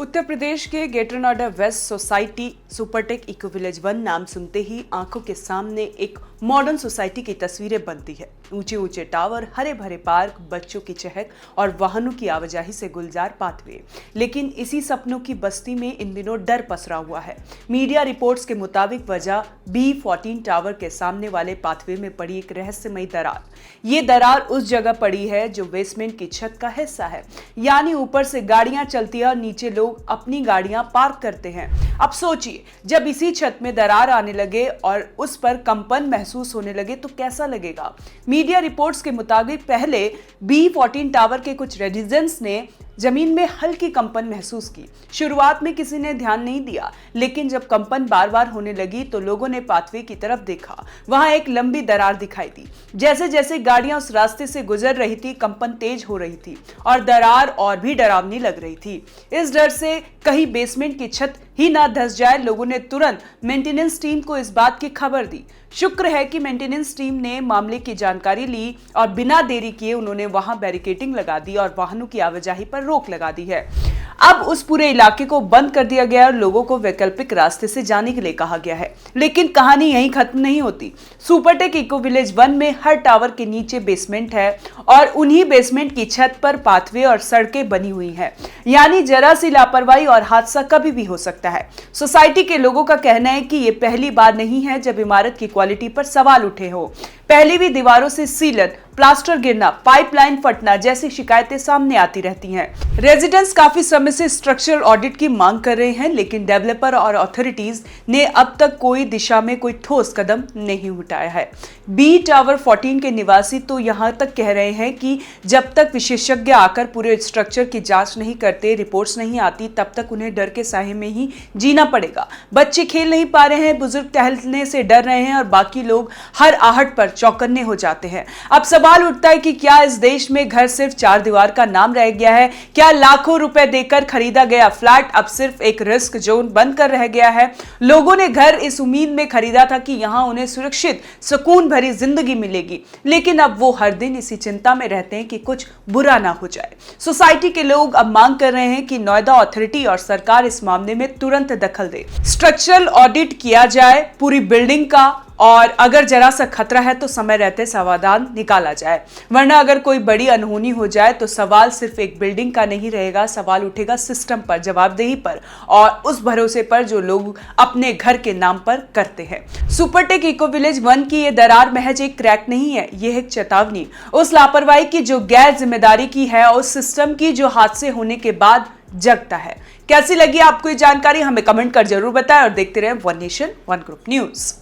उत्तर प्रदेश के Greater Noida West society Supertech Eco Village 1 नाम सुनते ही आंखों के सामने एक मॉडर्न सोसाइटी की तस्वीरें बनती है। ऊंचे ऊंचे टावर, हरे भरे पार्क, बच्चों की चहक और वाहनों की आवाजाही से गुलजार पाथवे। लेकिन इसी सपनों की बस्ती में इन दिनों डर पसरा हुआ है। मीडिया रिपोर्ट्स के मुताबिक वजह B14 टावर के सामने वाले पाथवे में पड़ी एक रहस्यमयी दरार। ये दरार उस जगह पड़ी है जो बेसमेंट की छत का हिस्सा है, यानी ऊपर से गाड़ियां चलती है और नीचे लोग अपनी गाड़ियां पार्क करते हैं। अब सोचिए, जब इसी छत में दरार आने लगे और उस पर कंपन महसूस होने लगे तो कैसा लगेगा। मीडिया रिपोर्ट्स के मुताबिक पहले B14 टावर के कुछ रेजिडेंट्स ने जमीन में हल्की कंपन महसूस की। शुरुआत में किसी ने ध्यान नहीं दिया, लेकिन जब कंपन बार बार होने लगी तो लोगों ने पाथवे की तरफ देखा। वहां एक लंबी दरार दिखाई दी। जैसे जैसे गाड़ियां उस रास्ते से गुजर रही थी, कंपन तेज हो रही थी और दरार और भी डरावनी लग रही थी। इस डर से कहीं बेसमेंट की छत ही ना धंस जाए, लोगों ने तुरंत मेंटेनेंस टीम को इस बात की खबर दी। शुक्र है कि मेंटेनेंस टीम ने मामले की जानकारी ली और बिना देरी किए उन्होंने वहां बैरिकेडिंग लगा दी और वाहनों की आवाजाही पर रोक लगा दी है। अब उस पूरे इलाके को बंद कर दिया गया और लोगों को वैकल्पिक रास्ते से जाने के लिए कहा गया है। लेकिन कहानी यहीं खत्म नहीं होती। सुपरटेक इको विलेज 1 में हर टावर के नीचे बेसमेंट है और उन्हीं बेसमेंट की छत पर पाथवे और सड़कें बनी हुई हैं। यानी जरा सी लापरवाही और हादसा कभी भी हो सकता है। सोसाइटी के लोगों का कहना है कि ये पहली बार नहीं है जब इमारत की क्वालिटी पर सवाल उठे हो। पहले भी दीवारों से सीलन, प्लास्टर गिरना, पाइपलाइन फटना जैसी शिकायतें सामने आती रहती हैं। रेजिडेंट्स काफी समय से स्ट्रक्चरल ऑडिट की मांग कर रहे हैं, लेकिन डेवलपर और अथॉरिटीज ने अब तक कोई दिशा में कोई ठोस कदम नहीं उठाया है। बी टावर 14 के निवासी तो यहां तक कह रहे हैं कि जब तक विशेषज्ञ आकर पूरे स्ट्रक्चर की जांच नहीं करते, रिपोर्ट्स नहीं आती, तब तक उन्हें डर के साये में ही जीना पड़ेगा। बच्चे खेल नहीं पा रहे हैं, बुजुर्ग टहलने से डर रहे हैं और बाकी लोग हर आहट पर चौकन्ने हो जाते हैं। अब सवाल उठता है कि क्या इस देश में घर सिर्फ चार दीवार का नाम रह गया है? क्या लाखों रुपए देकर खरीदा गया फ्लैट अब सिर्फ एक रिस्क जोन बनकर रह गया है? लोगों ने घर इस उम्मीद में खरीदा था कि यहां उन्हें सुरक्षित, सुकून भरी जिंदगी मिलेगी, लेकिन अब वो हर दिन इसी चिंता में रहते हैं कि कुछ बुरा ना हो जाए। सोसाइटी के लोग अब मांग कर रहे हैं कि नोएडा अथॉरिटी और सरकार इस मामले में तुरंत दखल दे। स्ट्रक्चरल ऑडिट किया जाए पूरी बिल्डिंग का और अगर जरा सा खतरा है तो समय रहते समाधान निकाला जाए, वरना अगर कोई बड़ी अनहोनी हो जाए तो सवाल सिर्फ एक बिल्डिंग का नहीं रहेगा, सवाल उठेगा सिस्टम पर, जवाबदेही पर और उस भरोसे पर जो लोग अपने घर के नाम पर करते हैं। सुपरटेक इको विलेज 1 की ये दरार महज एक क्रैक नहीं है, ये एक चेतावनी उस लापरवाही की जो गैर जिम्मेदारी की है और उस सिस्टम की जो हादसे होने के बाद जगता है। कैसी लगी आपको ये जानकारी? हमें कमेंट कर जरूर बताएं और देखते रहें one nation one group news.